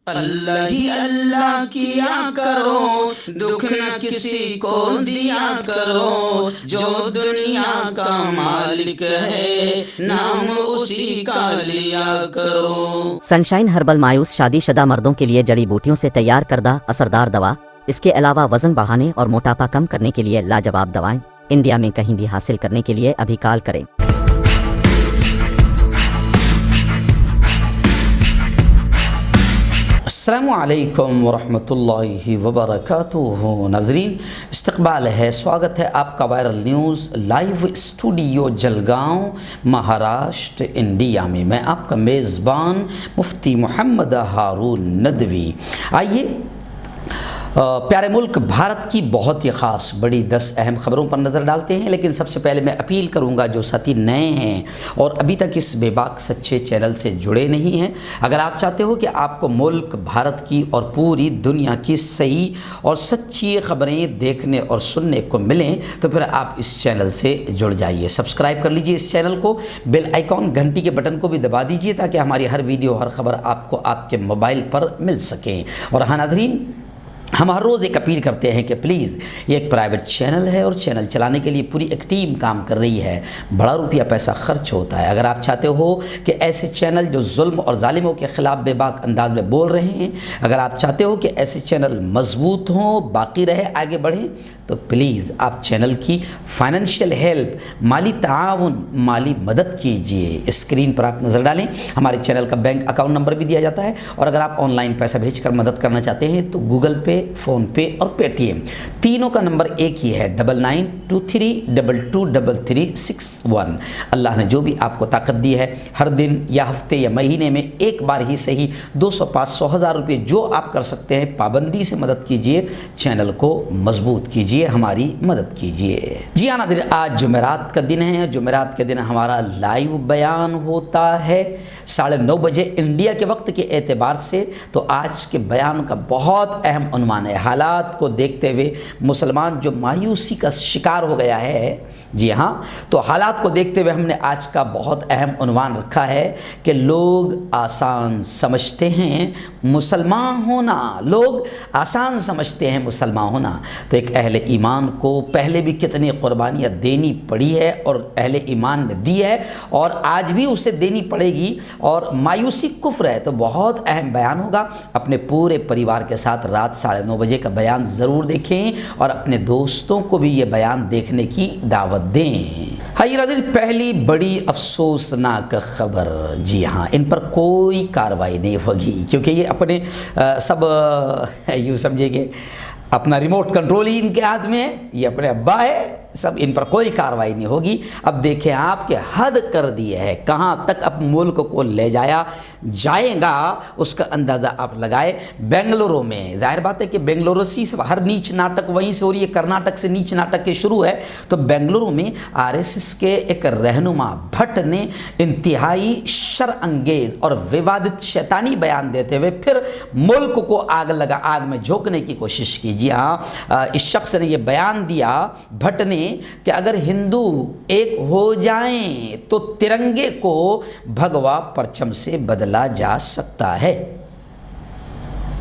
اللہ ہی اللہ کیا کرو، دکھ نہ کسی کو دیا کرو، جو دنیا کا مالک ہے نام اسی کا لیا کرو۔ سنشائن ہربل مایوس شادی شدہ مردوں کے لیے جڑی بوٹیوں سے تیار کردہ اثردار دوا، اس کے علاوہ وزن بڑھانے اور موٹاپا کم کرنے کے لیے لاجواب دوائیں انڈیا میں کہیں بھی حاصل کرنے کے لیے ابھی کال کریں۔ السلام علیکم ورحمۃ اللہ وبرکاتہ۔ ناظرین، استقبال ہے، سواگت ہے آپ کا viral news live studio Jalgaon, Maharashtra, India میں۔ میں آپ کا میزبان مفتی محمد ہارون ندوی۔ آئیے پیارے ملک بھارت کی بہت ہی خاص بڑی 10 اہم خبروں پر نظر ڈالتے ہیں، لیکن سب سے پہلے میں اپیل کروں گا جو ساتھی نئے ہیں اور ابھی تک اس بے باک سچے چینل سے جڑے نہیں ہیں، اگر آپ چاہتے ہو کہ آپ کو ملک بھارت کی اور پوری دنیا کی صحیح اور سچی خبریں دیکھنے اور سننے کو ملیں تو پھر آپ اس چینل سے جڑ جائیے، سبسکرائب کر لیجئے اس چینل کو، بیل آئیکن گھنٹی کے بٹن کو بھی دبا دیجئے تاکہ ہماری ہر ویڈیو ہر خبر آپ کو آپ کے موبائل پر مل سکیں۔ اور ہاں ناظرین، ہم ہر روز ایک اپیل کرتے ہیں کہ پلیز یہ ایک پرائیویٹ چینل ہے اور چینل چلانے کے لیے پوری ایک ٹیم کام کر رہی ہے، بڑا روپیہ پیسہ خرچ ہوتا ہے۔ اگر آپ چاہتے ہو کہ ایسے چینل جو ظلم اور ظالموں کے خلاف بے باک انداز میں بول رہے ہیں، اگر آپ چاہتے ہو کہ ایسے چینل مضبوط ہوں، باقی رہے، آگے بڑھیں، تو پلیز آپ چینل کی فائنینشیل ہیلپ، مالی تعاون، مالی مدد کیجئے۔ اسکرین پر آپ نظر ڈالیں، ہمارے چینل کا بینک اکاؤنٹ نمبر بھی دیا جاتا ہے، اور اگر آپ آن لائن پیسہ بھیج کر مدد کرنا چاہتے ہیں تو گوگل پے، فون پے اور پے ٹی ایم تینوں کا نمبر ایک ہی ہے، 9923223361۔ اللہ نے جو بھی آپ کو طاقت دی ہے، ہر دن یا ہفتے یا مہینے میں ایک بار ہی صحیح 200، 500، 1000 روپے جو آپ کر سکتے ہیں پابندی سے مدد کیجئے، چینل کو مضبوط کیجئے، ہماری مدد کیجئے۔ جی ہاں ناظرین، آج جمعرات کا دن ہے، جمعرات کے دن ہمارا لائیو بیان ہوتا ہے 9:30 بجے انڈیا کے وقت کے اعتبار سے۔ تو آج کے بیان کا بہت اہم عنوان ہے، حالات کو دیکھتے ہوئے مسلمان جو مایوسی کا شکار ہو گیا ہے۔ جی ہاں، تو حالات کو دیکھتے ہوئے ہم نے آج کا بہت اہم عنوان رکھا ہے کہ لوگ آسان سمجھتے ہیں مسلمان ہونا، لوگ آسان سمجھتے ہیں مسلمان ہونا۔ تو ایک اہل ایمان کو پہلے بھی کتنی قربانیاں دینی پڑی ہے اور اہل ایمان نے دی ہے اور آج بھی اسے دینی پڑے گی، اور مایوسی کفر ہے۔ تو بہت اہم بیان ہوگا، اپنے پورے پریوار کے ساتھ رات 9:30 بجے کا بیان ضرور دیکھیں اور اپنے دوستوں کو بھی یہ بیان دیکھنے کی دعوت دیں۔ ہائی ناظرین، پہلی بڑی افسوسناک خبر، جی ہاں، ان پر کوئی کارروائی نہیں ہوگی کیونکہ یہ اپنے سب یوں سمجھے کہ اپنا ریموٹ کنٹرول ہی ان کے ہاتھ میں ہے، یہ اپنے ابا ہے، سب ان پر کوئی کارروائی نہیں ہوگی۔ اب دیکھیں آپ کے حد کر دی ہے، کہاں تک اب ملک کو لے جایا جائے گا اس کا اندازہ آپ لگائے۔ بنگلورو میں ظاہر بات ہے کہ بنگلورو سے ہر نیچ ناٹک وہیں سے ہو رہی ہے، کرناٹک سے نیچ ناٹک کے شروع ہے، تو بنگلورو میں RSS کے ایک رہنما بھٹ نے انتہائی شر انگیز اور ووادت شیطانی بیان دیتے ہوئے پھر ملک کو آگ میں جھونکنے کی کوشش کی۔ جی ہاں، اس شخص نے یہ بیان دیا، بھٹ نے، کہ اگر ہندو ایک ہو جائیں تو ترنگے کو بھگوا پرچم سے بدلا جا سکتا ہے۔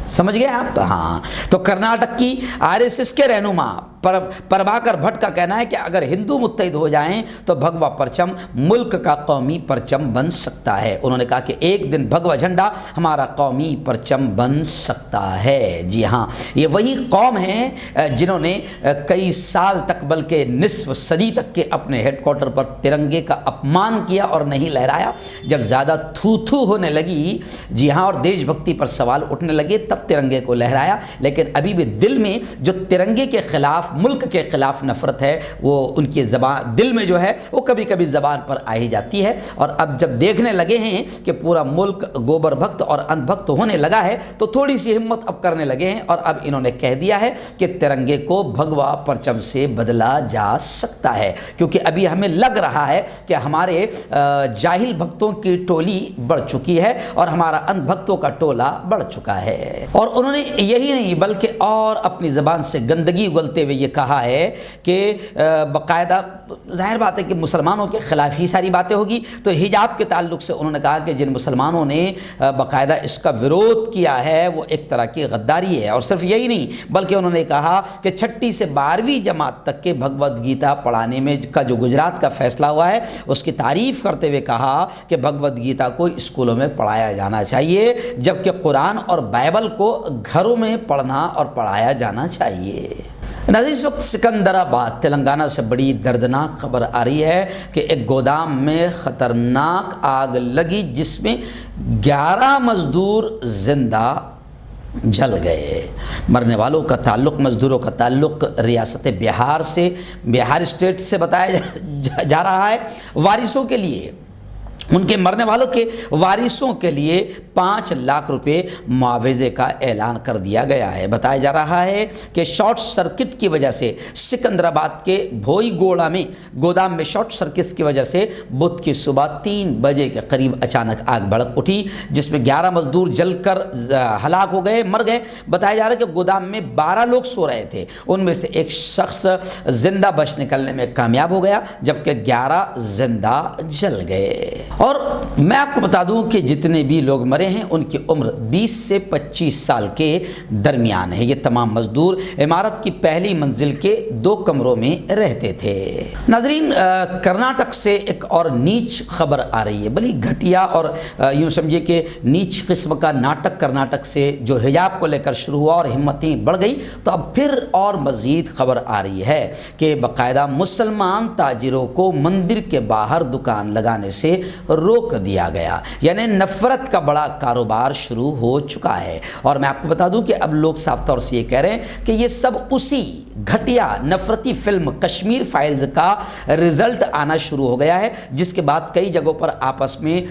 سمجھ گئے آپ؟ ہاں، تو کرناٹک کی RSS کے رہنما پربھاکر بھٹ کا کہنا ہے کہ اگر ہندو متحد ہو جائیں تو بھگوا پرچم ملک کا قومی پرچم بن سکتا ہے۔ انہوں نے کہا کہ ایک دن بھگوا جھنڈا ہمارا قومی پرچم بن سکتا ہے۔ جی ہاں، یہ وہی قوم ہیں جنہوں نے کئی سال تک بلکہ نصف صدی تک کے اپنے ہیڈ کوارٹر پر ترنگے کا اپمان کیا اور نہیں لہرایا۔ جب زیادہ تھو تھو ہونے لگی، جی ہاں، اور دیش بھکتی پر سوال اٹھنے لگے، تب ترنگے کو لہرایا، لیکن ابھی بھی دل میں جو ترنگے کے خلاف، ملک کے خلاف نفرت ہے، وہ ان کی زبان دل میں جو ہے وہ کبھی کبھی زبان پر آ ہی جاتی ہے۔ اور اب جب دیکھنے لگے ہیں کہ پورا ملک گوبر بھکت اور اندھ بھکت ہونے لگا ہے تو تھوڑی سی ہمت اب کرنے لگے ہیں، اور اب انہوں نے کہہ دیا ہے کہ ترنگے کو بھگوا پرچم سے بدلا جا سکتا ہے، کیونکہ ابھی ہمیں لگ رہا ہے کہ ہمارے جاہل بھکتوں کی ٹولی بڑھ چکی ہے اور ہمارا اندھ بھکتوں کا ٹولہ بڑھ چکا ہے۔ اور انہوں نے یہی نہیں بلکہ اور اپنی زبان سے گندگی اگلتے ہوئے یہ کہا ہے کہ باقاعدہ ظاہر بات ہے کہ مسلمانوں کے خلاف ہی ساری باتیں ہوگی، تو حجاب کے تعلق سے انہوں نے کہا کہ جن مسلمانوں نے باقاعدہ اس کا ورود کیا ہے وہ ایک طرح کی غداری ہے۔ اور صرف یہی نہیں بلکہ انہوں نے کہا کہ 6 سے 12ویں جماعت تک کے بھگوت گیتا پڑھانے میں کا جو گجرات کا فیصلہ ہوا ہے اس کی تعریف کرتے ہوئے کہا کہ بھگوت گیتا کو اسکولوں میں پڑھایا جانا چاہیے، جبکہ قرآن اور بائبل کو گھروں میں پڑھنا اور پڑھایا جانا چاہیے۔ ناظرین، اس وقت سکندرآباد تلنگانہ سے بڑی دردناک خبر آ رہی ہے کہ ایک گودام میں خطرناک آگ لگی جس میں 11 مزدور زندہ جل گئے۔ مرنے والوں کا تعلق، مزدوروں کا تعلق ریاست بہار سے، بہار اسٹیٹ سے بتایا جا رہا ہے۔ وارثوں کے لیے، ان کے مرنے والوں کے وارثوں کے لیے 5 لاکھ روپے معاوضے کا اعلان کر دیا گیا ہے۔ بتایا جا رہا ہے کہ شارٹ سرکٹ کی وجہ سے سکندرآباد کے بھوئی گوڑا میں گودام میں شارٹ سرکٹ کی وجہ سے بدھ کی صبح 3 بجے کے قریب اچانک آگ بھڑک اٹھی، جس میں 11 مزدور جل کر ہلاک ہو گئے، مر گئے۔ بتایا جا رہا ہے کہ گودام میں 12 لوگ سو رہے تھے، ان میں سے ایک شخص زندہ بچ نکلنے میں کامیاب ہو گیا، جبکہ 11 زندہ جل گئے۔ اور میں آپ کو بتا دوں کہ جتنے بھی لوگ مرے ہیں ان کی عمر 20 سے 25 سال کے درمیان ہے۔ یہ تمام مزدور عمارت کی پہلی منزل کے 2 کمروں میں رہتے تھے۔ ناظرین، کرناٹک سے ایک اور نیچ خبر آ رہی ہے، بڑی گھٹیا اور یوں سمجھے کہ نیچ قسم کا ناٹک کرناٹک سے جو حجاب کو لے کر شروع ہوا اور ہمتیں بڑھ گئی، تو اب پھر اور مزید خبر آ رہی ہے کہ باقاعدہ مسلمان تاجروں کو مندر کے باہر دکان لگانے سے روک دیا گیا، یعنی نفرت کا بڑا کاروبار شروع ہو چکا ہے۔ اور میں آپ کو بتا دوں کہ اب لوگ صاف طور سے یہ کہہ رہے ہیں کہ یہ سب اسی گھٹیا نفرتی فلم کشمیر فائلز کا رزلٹ آنا شروع ہو گیا ہے، جس کے بعد کئی جگہوں پر آپس میں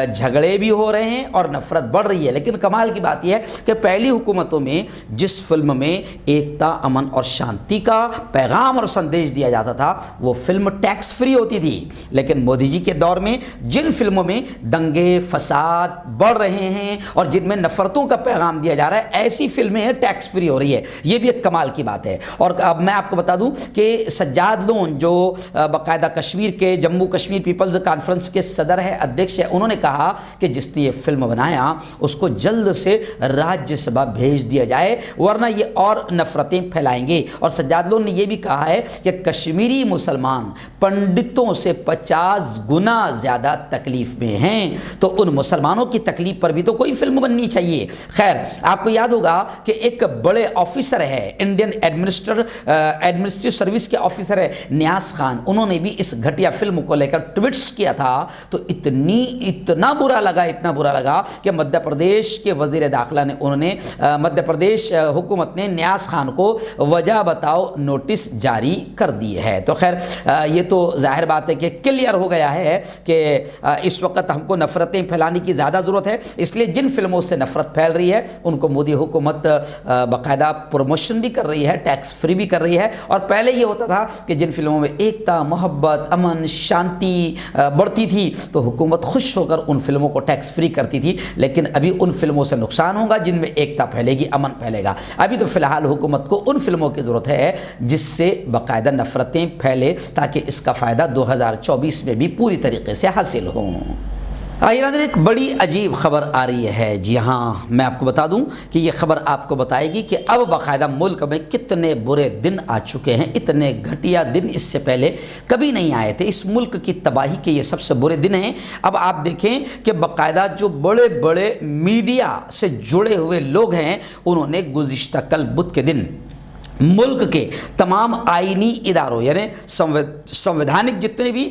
جھگڑے بھی ہو رہے ہیں اور نفرت بڑھ رہی ہے۔ لیکن کمال کی بات یہ ہے کہ پہلی حکومتوں میں جس فلم میں ایکتا، امن اور شانتی کا پیغام اور سندیش دیا جاتا تھا وہ فلم ٹیکس فری ہوتی تھی، لیکن مودی جی کے دور میں جن فلموں میں دنگے فساد بڑھ رہے ہیں اور جن میں نفرتوں کا پیغام دیا جا رہا ہے ایسی فلمیں ٹیکس فری ہو رہی ہے۔ یہ بھی ایک کمال کی بات ہے۔ اور اب میں آپ کو بتا دوں کہ سجاد لون جو باقاعدہ کشمیر کے جموں کشمیر پیپلز کانفرنس کے صدر ہے، ادھیکش ہے، انہوں نے کہا کہ جس نے یہ فلم بنایا اس کو جلد سے راجیہ سبھا بھیج دیا جائے ورنہ یہ اور نفرتیں پھیلائیں گے۔ اور سجاد لون نے یہ بھی کہا ہے کہ کشمیری مسلمان پنڈتوں سے 50 گنا زیادہ تکلیف میں ہیں، تو ان مسلمانوں کی تکلیف پر بھی تو کوئی فلم بننی چاہیے۔ خیر، آپ کو یاد ہوگا کہ ایک بڑے آفیسر ہے، انڈین ایڈمنسٹریٹو سروس کے آفیسر ہے نیاز خان، انہوں نے بھی اس گھٹیا فلم کو لے کر ٹویٹس کیا تھا، تو اتنا برا لگا کہ مدھیہ پردیش کے وزیر داخلہ نے مدھیہ پردیش حکومت نے نیاز خان کو وجہ بتاؤ نوٹس جاری کر دی ہے۔ تو خیر، یہ تو ظاہر بات ہے کہ کلیئر ہو گیا ہے کہ اس وقت ہم کو نفرتیں پھیلانے کی زیادہ ضرورت ہے، اس لیے جن فلموں سے نفرت پھیل رہی ہے ان کو مودی حکومت باقاعدہ پروموشن بھی کر رہی ہے، ٹیکس فری بھی کر رہی ہے۔ اور پہلے یہ ہوتا تھا کہ جن فلموں میں ایکتا، محبت، امن، شانتی بڑھتی تھی تو حکومت خوش ہو کر ان فلموں کو ٹیکس فری کرتی تھی، لیکن ابھی ان فلموں سے نقصان ہوگا جن میں ایکتا پھیلے گی، امن پھیلے گا۔ ابھی تو فی الحال حکومت کو ان فلموں کی ضرورت ہے جس سے باقاعدہ نفرتیں پھیلے تاکہ اس کا فائدہ 2024 میں بھی پوری طریقے سے حاصل ہوں۔ ایک بڑی عجیب خبر آ رہی ہے، جی ہاں، میں آپ کو بتا دوں کہ یہ خبر آپ کو بتائے گی کہ اب باقاعدہ ملک میں کتنے برے دن آ چکے ہیں۔ اتنے گھٹیا دن اس سے پہلے کبھی نہیں آئے تھے، اس ملک کی تباہی کے یہ سب سے برے دن ہیں۔ اب آپ دیکھیں کہ باقاعدہ جو بڑے بڑے میڈیا سے جڑے ہوئے لوگ ہیں انہوں نے گزشتہ کل بدھ کے دن ملک کے تمام آئینی اداروں یعنی سنویدھانک جتنے بھی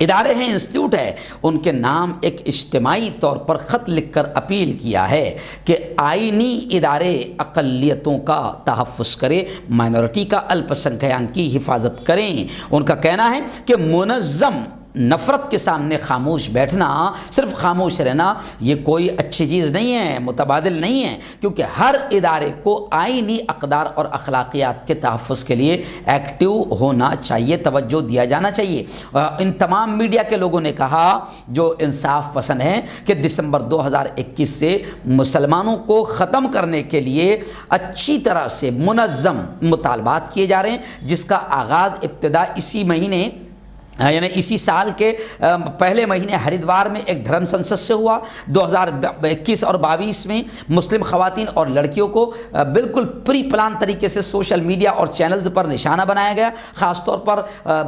ادارے ہیں، انسٹیٹیوٹ ہے، ان کے نام ایک اجتماعی طور پر خط لکھ کر اپیل کیا ہے کہ آئینی ادارے اقلیتوں کا تحفظ کریں، مائنورٹی کا، الپ سنکھیان کی حفاظت کریں۔ ان کا کہنا ہے کہ منظم نفرت کے سامنے خاموش بیٹھنا، صرف خاموش رہنا، یہ کوئی اچھی چیز نہیں ہے، متبادل نہیں ہے، کیونکہ ہر ادارے کو آئینی اقدار اور اخلاقیات کے تحفظ کے لیے ایکٹیو ہونا چاہیے، توجہ دیا جانا چاہیے۔ ان تمام میڈیا کے لوگوں نے کہا جو انصاف پسند ہیں کہ دسمبر 2021 سے مسلمانوں کو ختم کرنے کے لیے اچھی طرح سے منظم مطالبات کیے جا رہے ہیں، جس کا آغاز ابتدا اسی مہینے یعنی اسی سال کے پہلے مہینے ہریدوار میں ایک دھرم سنسد سے ہوا۔ 2021 اور 22 میں مسلم خواتین اور لڑکیوں کو بالکل پری پلان طریقے سے سوشل میڈیا اور چینلز پر نشانہ بنایا گیا، خاص طور پر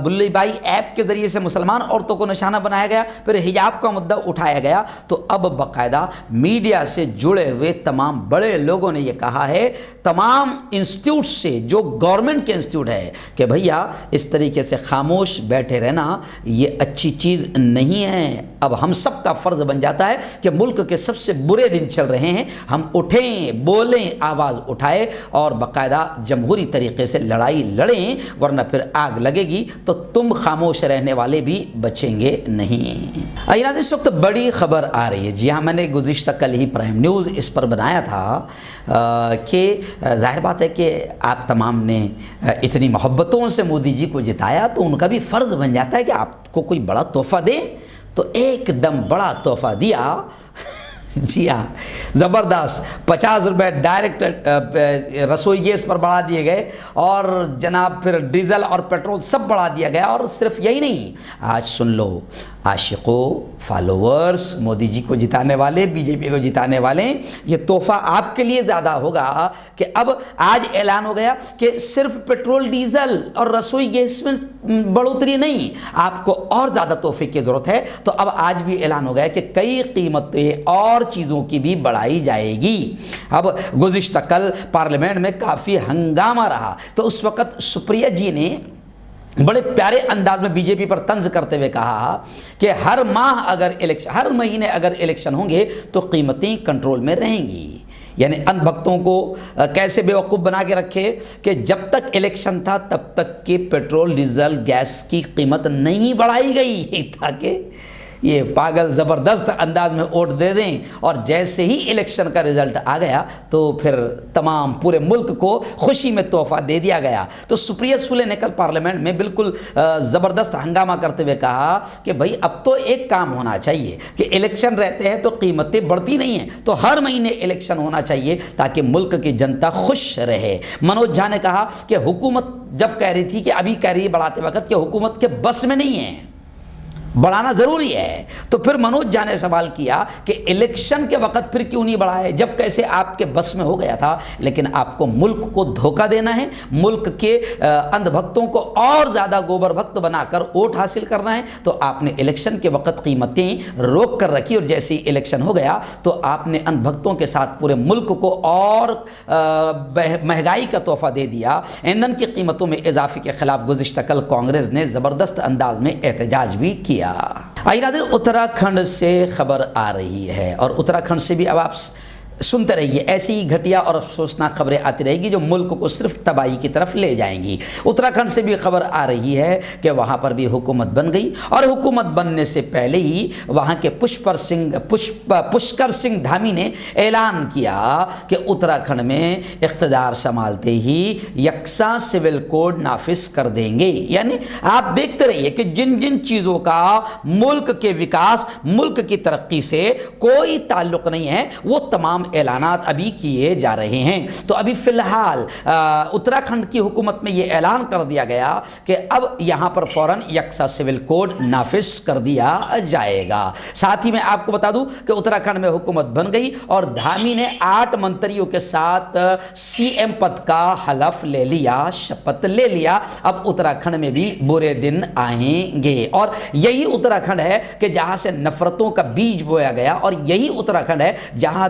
بلی بائی ایپ کے ذریعے سے مسلمان عورتوں کو نشانہ بنایا گیا، پھر حجاب کا مدعا اٹھایا گیا۔ تو اب باقاعدہ میڈیا سے جڑے ہوئے تمام بڑے لوگوں نے یہ کہا ہے، تمام انسٹیٹیوٹ سے جو گورنمنٹ کے انسٹیٹیوٹ ہے، کہ بھیا اس طریقے سے خاموش بیٹھے رہنا یہ اچھی چیز نہیں ہے۔ اب ہم سب کا فرض بن جاتا ہے کہ ملک کے سب سے برے دن چل رہے ہیں، ہم اٹھیں، بولیں، آواز اٹھائیں اور باقاعدہ جمہوری طریقے سے لڑائی لڑیں، ورنہ پھر آگ لگے گی تو تم خاموش رہنے والے بھی بچیں گے نہیں۔ ناظرین، اس وقت بڑی خبر آ رہی ہے، جی ہاں، میں نے گزشتہ کل ہی پرائم نیوز اس پر بنایا تھا کہ ظاہر بات ہے کہ آپ تمام نے اتنی محبتوں سے مودی جی کو جتایا تو ان کا بھی فرض بن جاتا ہے کہ آپ کو کوئی بڑا تحفہ دیں، تو ایک دم بڑا تحفہ دیا۔ جی ہاں، زبردست 50 روپے ڈائریکٹ رسوئی گیس پر بڑھا دیے گئے، اور جناب پھر ڈیزل اور پیٹرول سب بڑھا دیا گیا۔ اور صرف یہی نہیں، آج سن لو عاشقوں، فالوورز، مودی جی کو جتانے والے، بی جے پی کو جتانے والے، یہ تحفہ آپ کے لیے زیادہ ہوگا کہ اب آج اعلان ہو گیا کہ صرف پیٹرول ڈیزل اور رسوئی گیس میں بڑھوتری نہیں، آپ کو اور زیادہ تحفے کی ضرورت ہے۔ تو اب آج بھی اعلان ہو گیا کہ کئی قیمتیں اور چیزوں کی بھی بڑھائی جائے گی۔ اب گزشتہ کل پارلیمنٹ میں کافی ہنگامہ رہا، تو اس وقت سپریا جی نے بڑے پیارے انداز میں بی جے پی پر طنز کرتے ہوئے کہا کہ ہر مہینے اگر الیکشن ہوں گے تو قیمتیں کنٹرول میں رہیں گی۔ یعنی اندھ بھکتوں کو کیسے بے وقوف بنا کے رکھے کہ جب تک الیکشن تھا تب تک کہ پیٹرول ڈیزل گیس کی قیمت نہیں بڑھائی گئی، تاکہ یہ پاگل زبردست انداز میں ووٹ دے دیں، اور جیسے ہی الیکشن کا رزلٹ آ گیا تو پھر تمام پورے ملک کو خوشی میں تحفہ دے دیا گیا۔ تو سپریا سولے نے کل پارلیمنٹ میں بالکل زبردست ہنگامہ کرتے ہوئے کہا کہ بھائی اب تو ایک کام ہونا چاہیے کہ الیکشن رہتے ہیں تو قیمتیں بڑھتی نہیں ہیں، تو ہر مہینے الیکشن ہونا چاہیے تاکہ ملک کی جنتا خوش رہے۔ منوج جھا نے کہا کہ حکومت جب کہہ رہی تھی کہ ابھی کہہ رہی ہے بڑھاتے وقت کہ حکومت کے بس میں نہیں ہے، بڑھانا ضروری ہے، تو پھر منوج جھا نے سوال کیا کہ الیکشن کے وقت پھر کیوں نہیں بڑھائے جب کیسے آپ کے بس میں ہو گیا تھا؟ لیکن آپ کو ملک کو دھوکہ دینا ہے، ملک کے اندھ بھکتوں کو اور زیادہ گوبر بھکت بنا کر ووٹ حاصل کرنا ہے، تو آپ نے الیکشن کے وقت قیمتیں روک کر رکھی، اور جیسے ہی الیکشن ہو گیا تو آپ نے اندھ بھکتوں کے ساتھ پورے ملک کو اور مہنگائی کا تحفہ دے دیا۔ ایندھن کی قیمتوں میں اضافے کے خلاف گزشتہ کل کانگریس نے زبردست انداز میں احتجاج بھی کیا۔ آئیے ناظرین، اتراکھنڈ سے خبر آ رہی ہے، اور اتراکھنڈ سے بھی اب آپ سنتے رہیے، ایسی ہی گھٹیا اور افسوسناک خبریں آتی رہے گی جو ملک کو صرف تباہی کی طرف لے جائیں گی۔ اتراکھنڈ سے بھی خبر آ رہی ہے کہ وہاں پر بھی حکومت بن گئی، اور حکومت بننے سے پہلے ہی وہاں کے پشکر سنگھ دھامی نے اعلان کیا کہ اتراکھنڈ میں اقتدار سنبھالتے ہی یکساں سول کوڈ نافذ کر دیں گے۔ یعنی آپ دیکھتے رہیے کہ جن جن چیزوں کا ملک کے وکاس، ملک کی ترقی سے کوئی تعلق نہیں ہے، وہ تمام اعلانات ابھی کیے جا رہے ہیں۔ تو ابھی فی الحال اتراکھنڈ کی حکومت میں یہ اعلان کر دیا گیا کہ اب یہاں پر فوراً یکساں سول کوڈ نافذ کر دیا جائے گا۔ ساتھ ہی میں آپ کو بتا دوں کہ اتراکھنڈ میں حکومت بن گئی، اور دھامی نے 8 منتریوں کے ساتھ سی ایم پد کا حلف لے لیا، شپت لے لیا۔ اب اتراکھنڈ میں بھی برے دن آئیں گے، اور یہی اتراکھنڈ ہے کہ جہاں سے نفرتوں کا بیج بویا گیا، اور یہی اتراکھنڈ ہے جہاں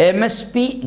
MSP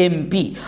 MP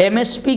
MSP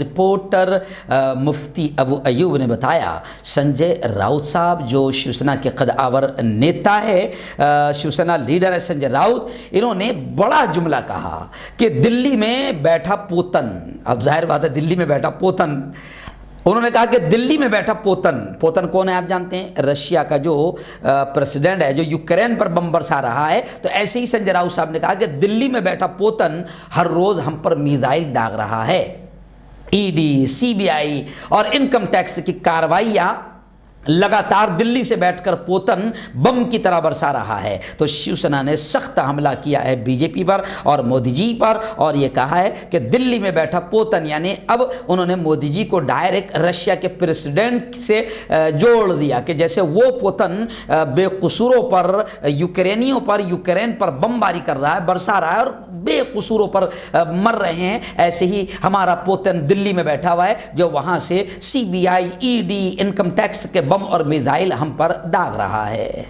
رپورٹر مفتی ابو ایوب نے بتایا سنجے راؤت صاحب جو شیو سینا کے قد آور نیتا ہے، شیو سینا لیڈر ہے سنجے راؤت، انہوں نے بڑا جملہ کہا کہ دلی میں بیٹھا پوتن، اب ظاہر بات ہے دلی میں بیٹھا پوتن، انہوں نے کہا کہ دلی میں بیٹھا پوتن کون ہے آپ جانتے ہیں؟ رشیا کا جو پریسیڈنٹ ہے جو یوکرین پر بم برسا رہا ہے، تو ایسے ہی سنجے راؤت صاحب نے کہا کہ دلی میں بیٹھا پوتن ہر روز ہم پر میزائل داغ رہا ہے، ای ڈی، سی بی آئی اور انکم ٹیکس کی کارروائیاں لگاتار دلی سے بیٹھ کر پوتن بم کی طرح برسا رہا ہے۔ تو شیو سینا نے سخت حملہ کیا ہے بی جے پی پر اور مودی جی پر، اور یہ کہا ہے کہ دلی میں بیٹھا پوتن، یعنی اب انہوں نے مودی جی کو ڈائریکٹ رشیا کے پریسیڈنٹ سے جوڑ دیا کہ جیسے وہ پوتن بے قصوروں پر یوکرینیوں پر، یوکرین پر بمباری کر رہا ہے، برسا رہا ہے اور بے قصوروں پر مر رہے ہیں، ایسے ہی ہمارا پوتن دلی میں بیٹھا ہوا ہے جو وہاں سے سی بی آئی، ای ڈی، انکم ٹیکس کے بم اور میزائل ہم پر داغ رہا ہے۔